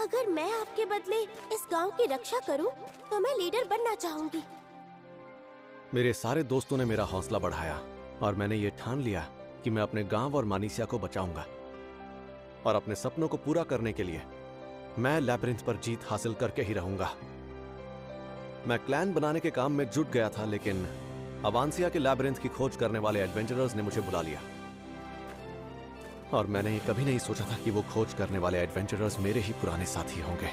अगर मैं आपके बदले इस गांव की रक्षा करूं, तो मैं लीडर बनना चाहूंगी। मेरे सारे दोस्तों ने मेरा हौसला बढ़ाया और मैंने ये ठान लिया कि मैं अपने गांव और मानिसिया को बचाऊंगा। और अपने सपनों को पूरा करने के लिए मैं लैब्रिंथ पर जीत हासिल करके ही रहूंगा। मैं क्लैन बनाने के काम में जुट गया था, लेकिन अवांसिया के लैब्रिंथ की खोज करने वाले एडवेंचरर्स ने मुझे बुला लिया। और मैंने ये कभी नहीं सोचा था कि वो खोज करने वाले एडवेंचरर्स मेरे ही पुराने साथी होंगे।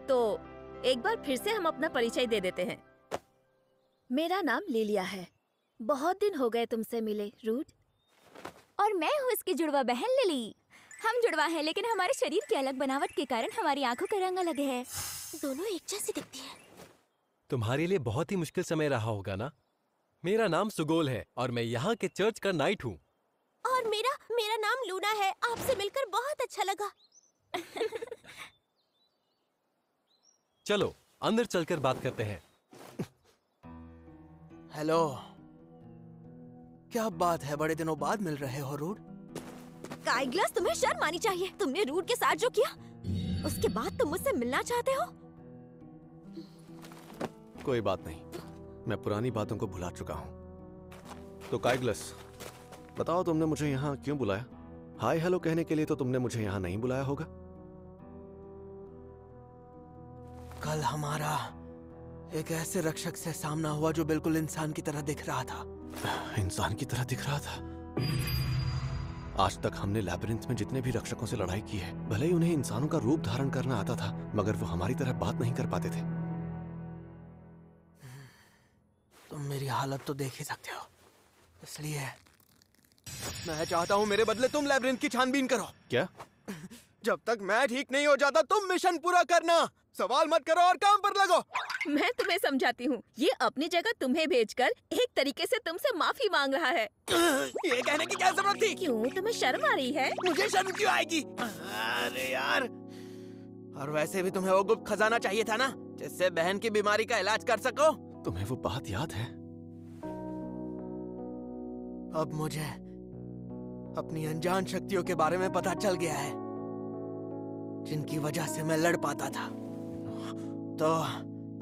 तो एक बार फिर से हम अपना परिचय दे देते हैं। मेरा नाम लिलिया है। बहुत दिन हो गए तुमसे मिले, रूट। और मैं हूँ इसकी जुड़वा बहन लिली। हम जुड़वा हैं, लेकिन हमारे शरीर की अलग बनावट के कारण हमारी आंखों के रंग अलग है। दोनों एक जैसी दिखती हैं। तुम्हारे लिए बहुत ही मुश्किल समय रहा होगा ना। मेरा नाम सुगोल है और मैं यहाँ के चर्च का नाइट हूँ। और मेरा नाम लूना है। आपसे मिलकर बहुत अच्छा लगा। चलो अंदर चलकर बात करते हैं। हेलो, क्या बात है, बड़े दिनों बाद मिल रहे हो रूट? काइग्लस, तुम्हें शर्म आनी चाहिए। तुमने रूट के साथ जो किया, उसके बाद तुम मुझसे मिलना चाहते हो? कोई बात नहीं, मैं पुरानी बातों को भुला चुका हूं। तो काइग्लस, बताओ तुमने मुझे यहाँ क्यों बुलाया? हाय हेलो कहने के लिए तो तुमने मुझे यहाँ नहीं बुलाया होगा। कल हमारा एक ऐसे रक्षक से सामना हुआ जो बिल्कुल इंसान की तरह दिख रहा था। इंसान की तरह दिख रहा था? आज तक हमने लैब्रिंथ में जितने भी रक्षकों से लड़ाई की है, भले ही उन्हें इंसानों का रूप धारण करना आता था, मगर वो हमारी तरह बात नहीं कर पाते थे। तुम मेरी हालत तो देख ही सकते हो, इसलिए मैं चाहता हूँ मेरे बदले तुम लैब्रिंथ की छानबीन करो। क्या? जब तक मैं ठीक नहीं हो जाता तुम मिशन पूरा करना। सवाल मत करो और काम पर लगो। मैं तुम्हें समझाती हूँ। ये अपनी जगह तुम्हें भेजकर एक तरीके से तुमसे माफी मांग रहा है। ये कहने की क्या जरूरत थी? क्यों, तुम्हें शर्म आ रही है? मुझे शर्म क्यों आएगी? अरे यार, और वैसे भी तुम्हें वो गुप्त खजाना चाहिए था ना, जिससे बहन की बीमारी का इलाज कर सको। तुम्हें वो बात याद है? अब मुझे अपनी अनजान शक्तियों के बारे में पता चल गया है, जिनकी वजह से मैं लड़ पाता था। तो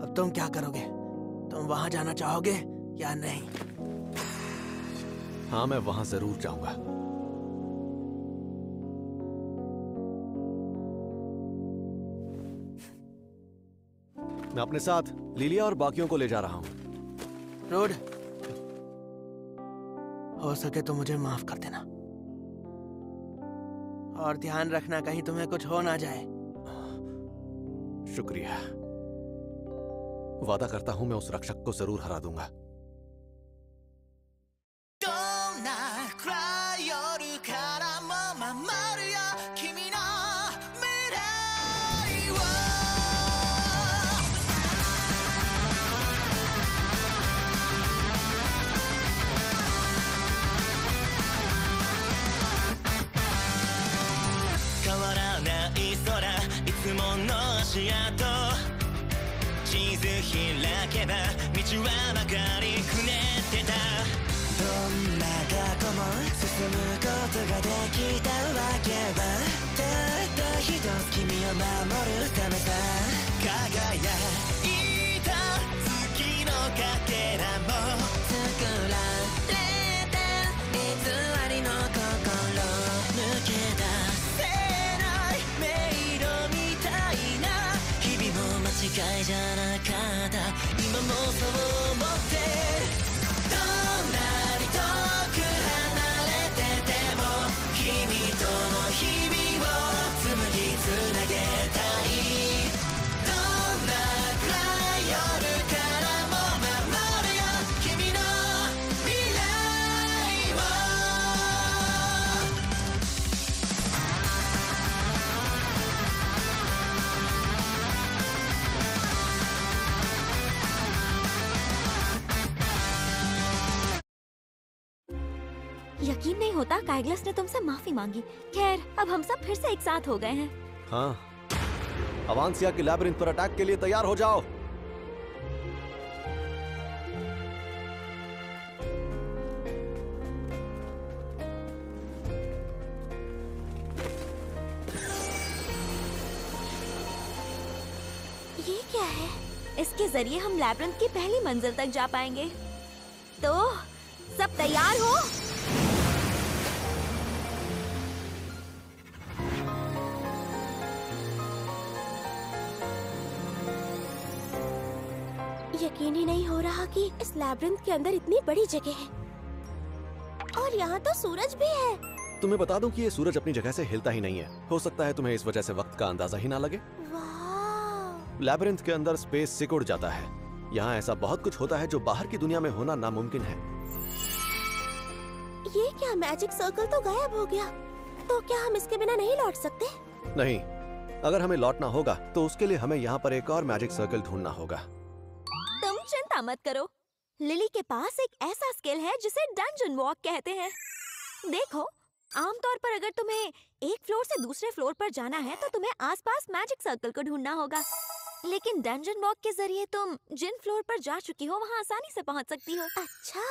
अब तुम क्या करोगे? तुम वहां जाना चाहोगे या नहीं? हाँ, मैं वहां जरूर जाऊंगा। मैं अपने साथ लिलिया और बाकियों को ले जा रहा हूँ। रोड, हो सके तो मुझे माफ कर देना, और ध्यान रखना कहीं तुम्हें कुछ हो ना जाए। शुक्रिया। वादा करता हूं मैं उस रक्षक को जरूर हरा दूंगा। यकीन नहीं होता काइग्लस ने तुमसे माफी मांगी। खैर, अब हम सब फिर से एक साथ हो गए हैं। हाँ, अवांसिया के लैब्रिंथ पर अटैक के लिए तैयार हो जाओ। ये क्या है? इसके जरिए हम लैब्रिंथ की पहली मंजिल तक जा पाएंगे। तो सब तैयार हो? यकीन ही नहीं हो रहा कि इस लैब्रिंथ के अंदर इतनी बड़ी जगह है। और यहाँ तो सूरज भी है। तुम्हें बता दूं कि ये सूरज अपनी जगह से हिलता ही नहीं है। हो सकता है तुम्हें इस वजह से वक्त का अंदाजा ही ना लगे। वाह! लैबिरिंथ के अंदर स्पेस सिकुड़ जाता है। यहाँ ऐसा बहुत कुछ होता है जो बाहर की दुनिया में होना नामुमकिन है। ये क्या, मैजिक सर्कल तो गायब हो गया। तो क्या हम इसके बिना नहीं लौट सकते? नहीं, अगर हमें लौटना होगा तो उसके लिए हमें यहाँ पर एक और मैजिक सर्कल ढूंढना होगा। तुम चिंता मत करो, लिली के पास एक ऐसा स्किल है जिसे डंजन वॉक कहते हैं। देखो, आमतौर पर अगर तुम्हें एक फ्लोर से दूसरे फ्लोर पर जाना है तो तुम्हें आसपास मैजिक सर्कल को ढूंढना होगा, लेकिन डंजन वॉक के जरिए तुम जिन फ्लोर पर जा चुकी हो वहाँ आसानी से पहुँच सकती हो। अच्छा,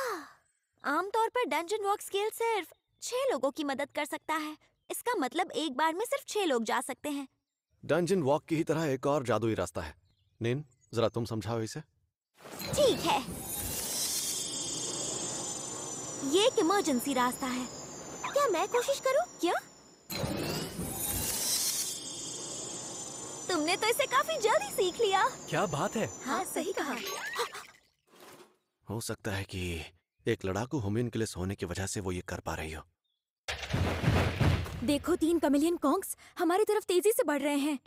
आमतौर पर डंजन वॉक स्किल सिर्फ 6 लोगों की मदद कर सकता है। इसका मतलब एक बार में सिर्फ 6 लोग जा सकते हैं। डंजन वॉक की ही तरह एक और जादुई रास्ता है। निन, जरा तुम समझाओ इसे। ठीक है, ये एक इमरजेंसी रास्ता है। क्या मैं कोशिश करूं? क्या? तुमने तो इसे काफी जल्दी सीख लिया। क्या बात है। हाँ, सही कहा। हो सकता है कि एक लड़ाकू होम्यूनकुलस होने की वजह से वो ये कर पा रही हो। देखो, 3 कमिलियन कॉन्ग्स हमारी तरफ तेजी से बढ़ रहे हैं।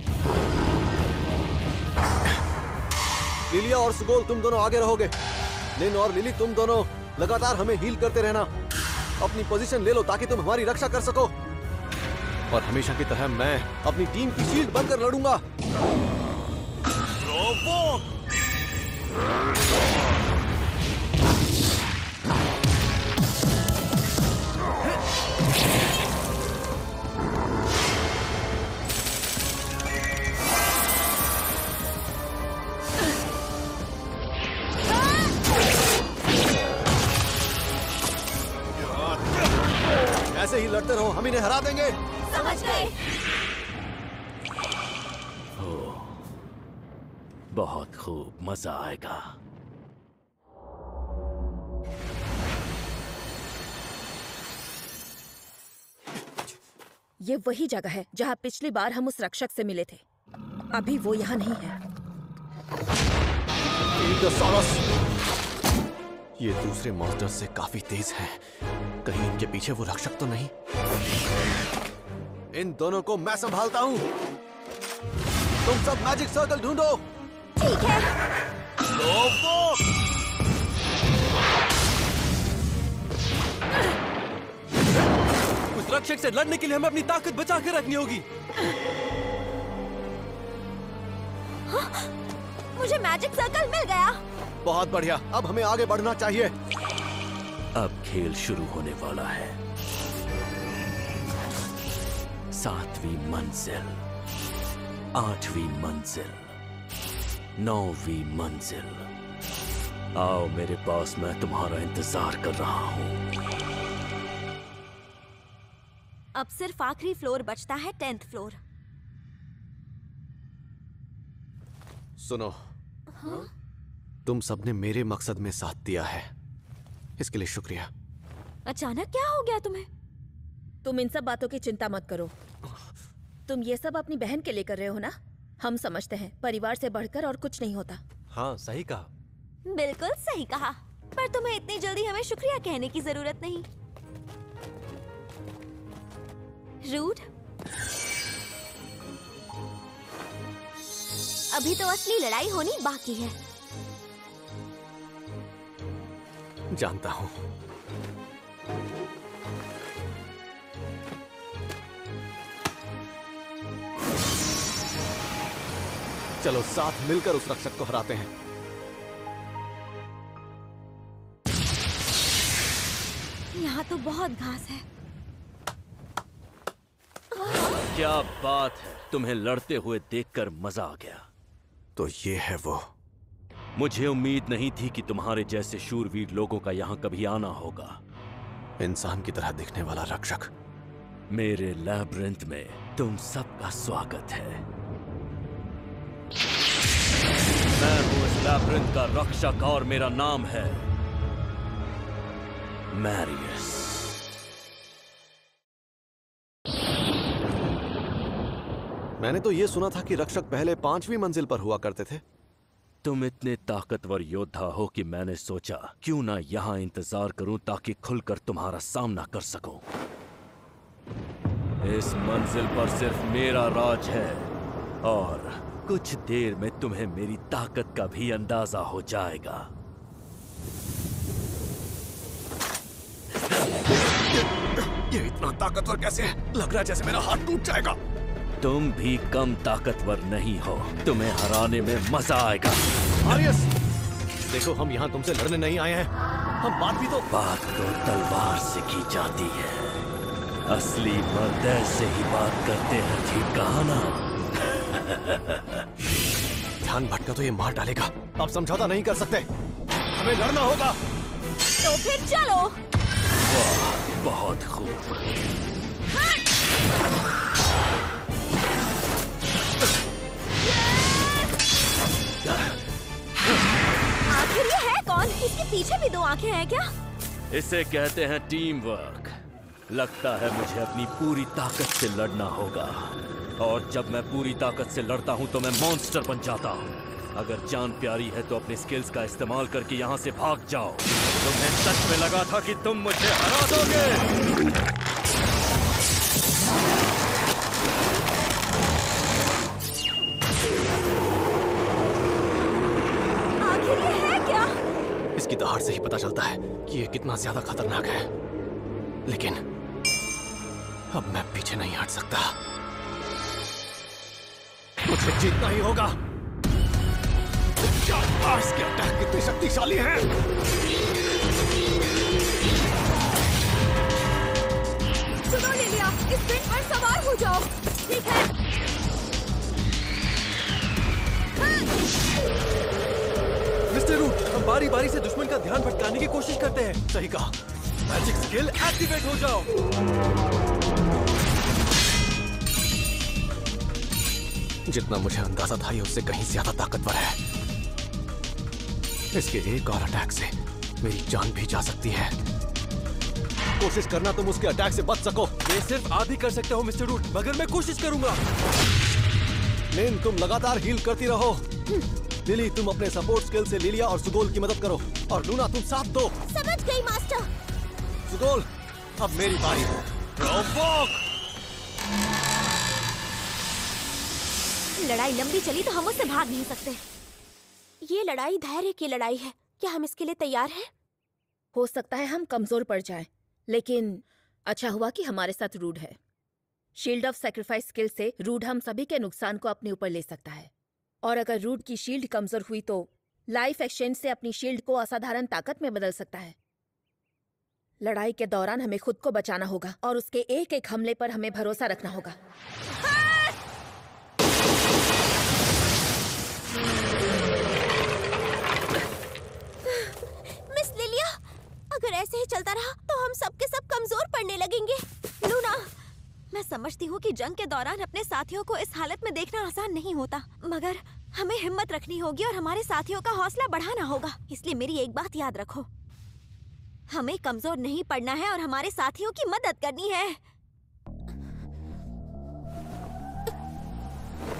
लिलिया और सुगोल, तुम दोनों आगे रहोगे। निन और लिली, तुम दोनों लगातार हमें हील करते रहना। अपनी पोजीशन ले लो ताकि तुम हमारी रक्षा कर सको। और हमेशा की तरह मैं अपनी टीम की शील्ड बनकर लड़ूंगा। ऐसे ही लड़ते रहो, हम इन्हें हरा देंगे। समझ गए। बहुत खूब, मजा आएगा। ये वही जगह है जहाँ पिछली बार हम उस रक्षक से मिले थे। अभी वो यहाँ नहीं है। ये दूसरे मॉन्स्टर से काफी तेज हैं। कहीं इनके पीछे वो रक्षक तो नहीं? इन दोनों को मैं संभालता हूँ। तुम सब मैजिक सर्कल ढूंढो। ठीक है। उस रक्षक से लड़ने के लिए हमें अपनी ताकत बचा कर रखनी होगी। हाँ, मुझे मैजिक सर्कल मिल गया। बहुत बढ़िया, अब हमें आगे बढ़ना चाहिए। अब खेल शुरू होने वाला है। 7वीं मंजिल, 8वीं मंजिल, 9वीं मंजिल। आओ मेरे पास, मैं तुम्हारा इंतजार कर रहा हूँ। अब सिर्फ आखिरी फ्लोर बचता है, 10th फ्लोर। सुनो, तुम सबने मेरे मकसद में साथ दिया है, इसके लिए शुक्रिया। अचानक क्या हो गया तुम्हें? तुम इन सब बातों की चिंता मत करो। तुम ये सब अपनी बहन के लिए कर रहे हो ना? हम समझते हैं, परिवार से बढ़कर और कुछ नहीं होता। हाँ, सही कहा। बिल्कुल सही कहा, पर तुम्हें इतनी जल्दी हमें शुक्रिया कहने की जरूरत नहीं। रूड, अभी तो असली लड़ाई होनी बाकी है। जानता हूँ। चलो साथ मिलकर उस रक्षक को हराते हैं। यहाँ तो बहुत घास है। क्या बात है, तुम्हें लड़ते हुए देखकर मजा आ गया। तो ये है वो। मुझे उम्मीद नहीं थी कि तुम्हारे जैसे शूरवीर लोगों का यहाँ कभी आना होगा। इंसान की तरह दिखने वाला रक्षक। मेरे लैब्रिंथ में तुम सबका स्वागत है। लैब्रिंथ का रक्षक और मेरा नाम है मैरियस। मैंने तो ये सुना था कि रक्षक पहले 5वीं मंजिल पर हुआ करते थे। तुम इतने ताकतवर योद्धा हो कि मैंने सोचा क्यों ना यहाँ इंतजार करूं ताकि खुलकर तुम्हारा सामना कर सकूं। इस मंजिल पर सिर्फ मेरा राज है और कुछ देर में तुम्हें मेरी ताकत का भी अंदाजा हो जाएगा। ये इतना ताकतवर कैसे है? लग रहा है जैसे मेरा हाथ टूट जाएगा। तुम भी कम ताकतवर नहीं हो, तुम्हें हराने में मजा आएगा। आर्यस, देखो हम यहाँ तुमसे लड़ने नहीं आए हैं, हम बात तो तलवार से की जाती है, असली मर्द से ही बात करते हैं, ठीक कहा ना? ध्यान भटका तो ये मार डालेगा। अब समझौता नहीं कर सकते, हमें लड़ना होगा। तो फिर चलो। वाह, बहुत खूब। आखिर ये है कौन? इसके पीछे भी 2 आंखें हैं क्या? इसे कहते हैं टीम वर्क। लगता है मुझे अपनी पूरी ताकत से लड़ना होगा, और जब मैं पूरी ताकत से लड़ता हूँ तो मैं मॉन्स्टर बन जाता हूँ। अगर जान प्यारी है तो अपने स्किल्स का इस्तेमाल करके यहाँ से भाग जाओ। तुम्हें सच में लगा था कि तुम मुझे हरा दोगे? आखिर ये है क्या? इसकी दहाड़ से ही पता चलता है कि ये कितना ज्यादा खतरनाक है, लेकिन अब मैं पीछे नहीं हट सकता। मुझे जीतना ही होगा। इसके अटैक कितने शक्तिशाली हैं। सुनो लिलिया, इस पिन पर सवार हो जाओ। ठीक है। मिस्टर रूट, हम बारी बारी से दुश्मन का ध्यान भटकाने की कोशिश करते हैं। सही कहा। मैजिक स्किल एक्टिवेट हो जाओ। जितना मुझे अंदाजा था ये उससे कहीं ज्यादा ताकतवर है। इसके एक और अटैक से मेरी जान भी जा सकती है। कोशिश करना तुम उसके अटैक से बच सको। मैं सिर्फ आधी कर सकता हूँ मिस्टर रूट, मगर मैं कोशिश करूंगा। लेन, तुम लगातार हील करती रहो। लिली, तुम अपने सपोर्ट स्किल से लिलिया और सुगोल की मदद करो, और लूना तुम साथ दो। समझ गई मास्टर। सुगोल, अब मेरी बारी। लड़ाई लंबी चली तो हम उससे भाग नहीं सकते। ये लड़ाई धैर्य की लड़ाई है। क्या हम इसके लिए तैयार हैं? हो सकता है हम कमजोर पड़ जाएं, लेकिन अच्छा हुआ कि हमारे साथ रूड है। शील्ड ऑफ सैक्रिफाइस स्किल से रूड हम सभी के नुकसान को अपने ऊपर ले सकता है, और अगर रूड की शील्ड कमजोर हुई तो लाइफ एक्सचेंज से अपनी शील्ड को असाधारण ताकत में बदल सकता है। लड़ाई के दौरान हमें खुद को बचाना होगा और उसके एक एक हमले पर हमें भरोसा रखना होगा। मिस लिलिया, अगर ऐसे ही चलता रहा तो हम सब के सब कमजोर पड़ने लगेंगे। लूना, मैं समझती हूँ कि जंग के दौरान अपने साथियों को इस हालत में देखना आसान नहीं होता, मगर हमें हिम्मत रखनी होगी और हमारे साथियों का हौसला बढ़ाना होगा। इसलिए मेरी एक बात याद रखो, हमें कमजोर नहीं पड़ना है और हमारे साथियों की मदद करनी है।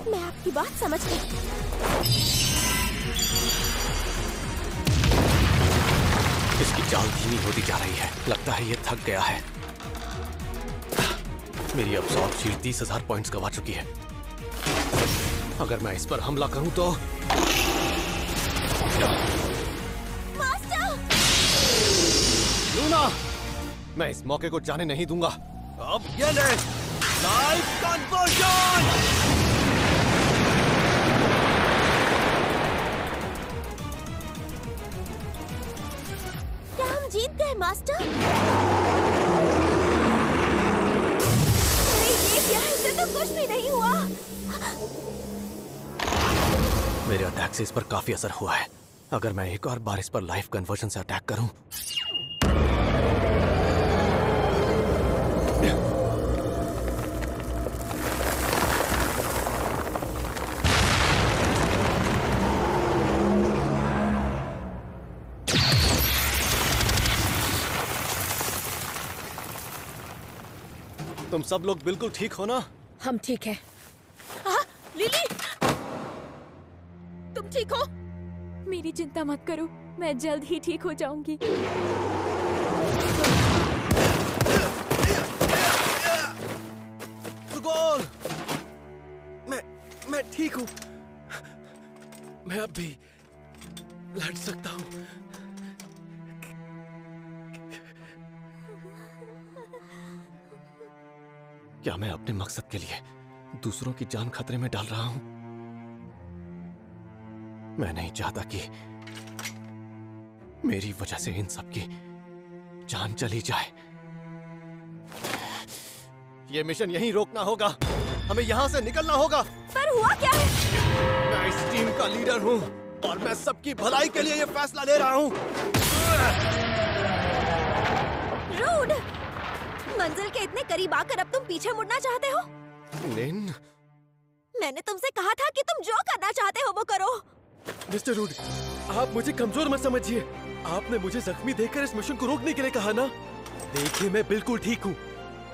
मैं आपकी बात समझ गई। इसकी चाल धीमी होती जा रही है। लगता है ये थक गया है। मेरी अब्सॉर्ब शील्ड 30,000 पॉइंट्स गवा चुकी है। अगर मैं इस पर हमला करूं तो मास्टर! लूना, मैं इस मौके को जाने नहीं दूंगा। अब ये ले लाइफ कन्वर्जन! क्या हम जीत गए मास्टर? ये क्या है? इससे तो कुछ भी नहीं हुआ। मेरे अटैक से इस पर काफी असर हुआ है। अगर मैं एक और बार इस पर लाइफ कन्वर्जन से अटैक करूं तुम सब लोग बिल्कुल ठीक हो ना? हम ठीक हैं। लिली, तुम ठीक हो? मेरी चिंता मत करो, मैं जल्द ही ठीक हो जाऊंगी। सुगोल! मैं ठीक हूँ। मैं अब भी लड़ सकता हूँ। क्या मैं अपने मकसद के लिए दूसरों की जान खतरे में डाल रहा हूं? मैं नहीं चाहता कि मेरी वजह से इन सब की जान चली जाए। ये मिशन यहीं रोकना होगा। हमें यहां से निकलना होगा। पर हुआ क्या है? मैं इस टीम का लीडर हूं और मैं सबकी भलाई के लिए ये फैसला ले रहा हूं। रूड! मंजिल के इतने करीब आकर अब तुम पीछे मुड़ना चाहते हो? निन, मैंने तुमसे कहा था कि तुम जो करना चाहते हो वो करो। मिस्टर रूड, आप मुझे कमजोर मत समझिए। आपने मुझे जख्मी देखकर इस मिशन को रोकने के लिए कहा ना। देखिए, मैं बिल्कुल ठीक हूँ।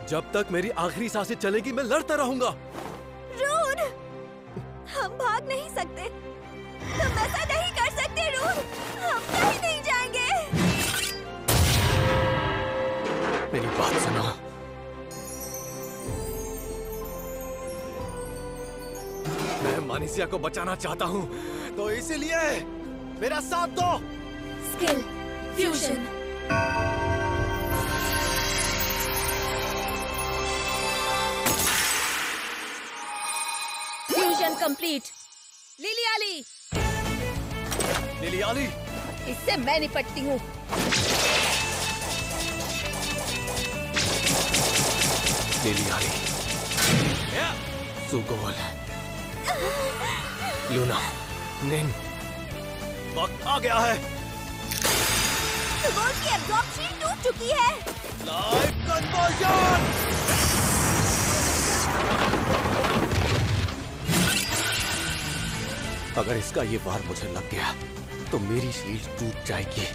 जब तक मेरी आखिरी सांसें चलेगी मैं लड़ता रहूंगा। रूड! हम भाग नहीं सकते। तुम ऐसा नहीं कर सकते रूड। हम कहीं नहीं जाएंगे। मेरी बात सुनो। मैं मानिसिया को बचाना चाहता हूँ, तो इसीलिए मेरा साथ दो। Skill fusion. Fusion complete. Lily आली, लिली आली, इससे मैं निपटती हूँ। लिली आली, सुगोल, लूना, निन, वक्त आ गया है। सुगोल की एब्जॉर्प्शन टूट चुकी है। Life conversion! अगर इसका ये वार मुझे लग गया तो मेरी शील्ड टूट जाएगी,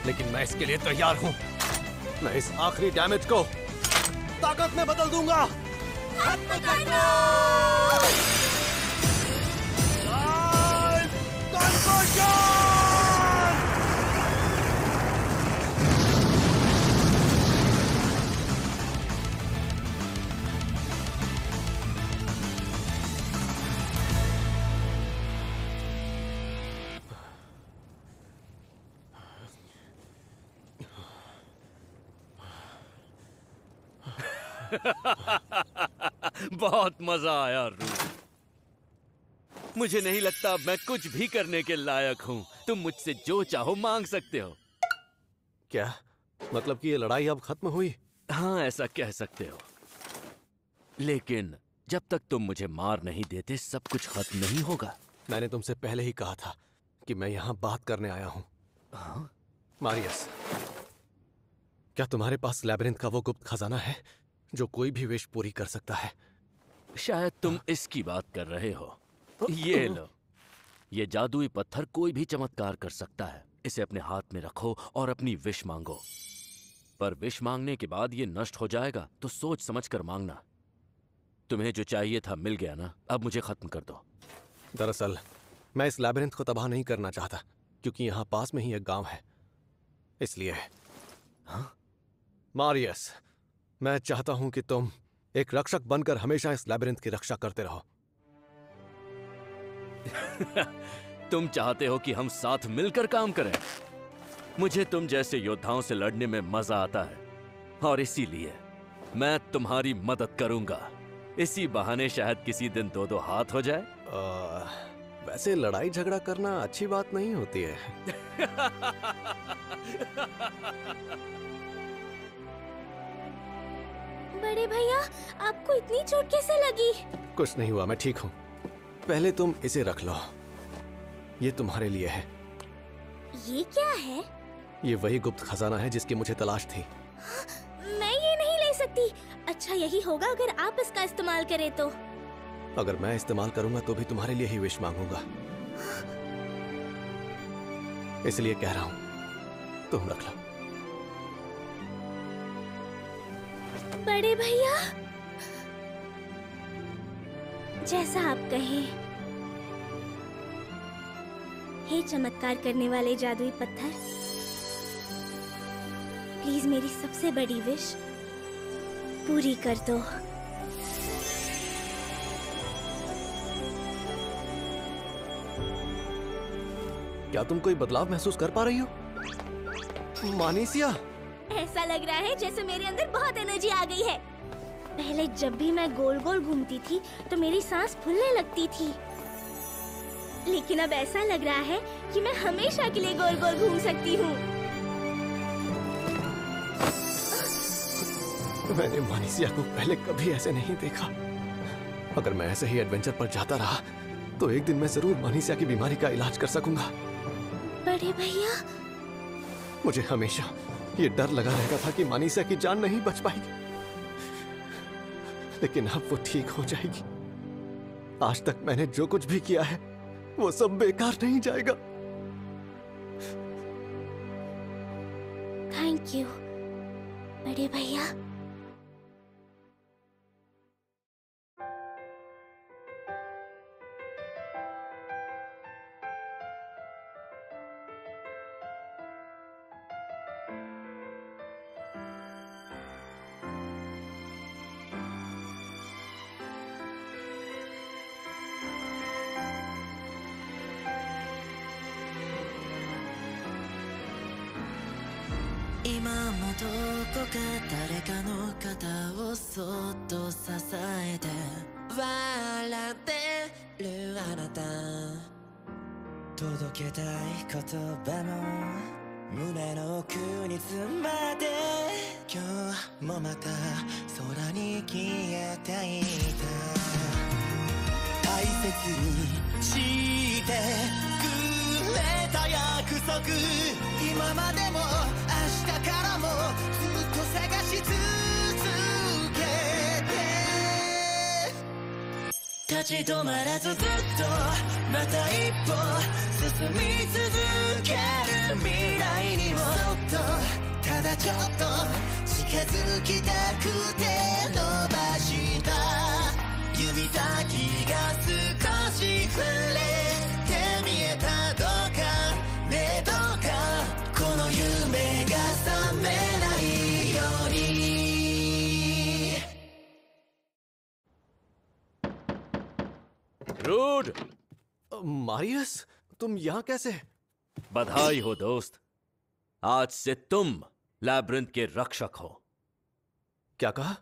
लेकिन मैं इसके लिए तैयार हूँ। मैं इस आखिरी डैमेज को ताकत में बदल दूंगा। खत्म कर दो! Life conversion! बहुत मजा आया रूड। मुझे नहीं लगता अब मैं कुछ भी करने के लायक हूँ। तुम मुझसे जो चाहो मांग सकते हो। क्या मतलब कि ये लड़ाई अब खत्म हुई? हाँ, ऐसा कह सकते हो। लेकिन जब तक तुम मुझे मार नहीं देते सब कुछ खत्म नहीं होगा। मैंने तुमसे पहले ही कहा था कि मैं यहाँ बात करने आया हूँ। हाँ? मारियस, क्या तुम्हारे पास लैबिरिंथ का वो गुप्त खजाना है जो कोई भी विश पूरी कर सकता है? शायद तुम इसकी बात कर रहे हो। ये लो, ये जादुई पत्थर कोई भी चमत्कार कर सकता है। इसे अपने हाथ में रखो और अपनी विश मांगो। पर विश मांगने के बाद ये नष्ट हो जाएगा, तो सोच समझ कर मांगना। तुम्हें जो चाहिए था मिल गया ना, अब मुझे खत्म कर दो। दरअसल मैं इस लैबिरिंथ को तबाह नहीं करना चाहता, क्योंकि यहाँ पास में ही एक गांव है, इसलिए। हाँ? मारियस, मैं चाहता हूं कि तुम एक रक्षक बनकर हमेशा इस लैबिरिंथ की रक्षा करते रहो। तुम चाहते हो कि हम साथ मिलकर काम करें? मुझे तुम जैसे योद्धाओं से लड़ने में मजा आता है, और इसीलिए मैं तुम्हारी मदद करूंगा। इसी बहाने शायद किसी दिन दो दो हाथ हो जाए। वैसे लड़ाई झगड़ा करना अच्छी बात नहीं होती है। बड़े भैया, आपको इतनी चोट कैसे लगी? कुछ नहीं हुआ, मैं ठीक हूँ। पहले तुम इसे रख लो, ये तुम्हारे लिए है। ये क्या है? ये वही गुप्त खजाना है जिसकी मुझे तलाश थी। मैं ये नहीं ले सकती। अच्छा, यही होगा अगर आप इसका इस्तेमाल करें तो। अगर मैं इस्तेमाल करूंगा तो भी तुम्हारे लिए ही विश मांगूंगा, इसलिए कह रहा हूं तुम रख लो। बड़े भैया, जैसा आप कहें। हे चमत्कार करने वाले जादुई पत्थर, प्लीज मेरी सबसे बड़ी विश पूरी कर दो। क्या तुम कोई बदलाव महसूस कर पा रही हो मानीसिया? ऐसा लग रहा है जैसे मेरे अंदर बहुत एनर्जी आ गई है। पहले जब भी मैं गोल गोल घूमती थी तो मेरी सांस फूलने लगती थी, लेकिन अब ऐसा लग रहा है कि मैं हमेशा के लिए गोल गोल घूम सकती हूँ। मैंने मानीसिया को पहले कभी ऐसे नहीं देखा। अगर मैं ऐसे ही एडवेंचर पर जाता रहा तो एक दिन मैं जरूर मानीसिया की बीमारी का इलाज कर सकूंगा। बड़े भैया, मुझे हमेशा ये डर लगा रहता था कि मानीसिया की जान नहीं बच पाएगी, लेकिन अब वो ठीक हो जाएगी। आज तक मैंने जो कुछ भी किया है वो सब बेकार नहीं जाएगा। थैंक यू बड़े भैया।どこか誰かの肩をそっと支えて笑ってるあなた、届けたい言葉も胸の奥に詰まって今日もまた空に消えていた。大切にしてくれた約束、今までも明日からもずっと探し続けて、立ち止まらずずっとまた一歩進み続ける未来にもそっとただちょっと近づきたくて伸ばした指先が少し触れて見えたどうかねどうかこの夢が覚めないように。रूड, मारियस, तुम यहाँ कैसे? बधाई हो दोस्त, आज से तुम लैब्रिंथ के रक्षक हो। क्या कहा?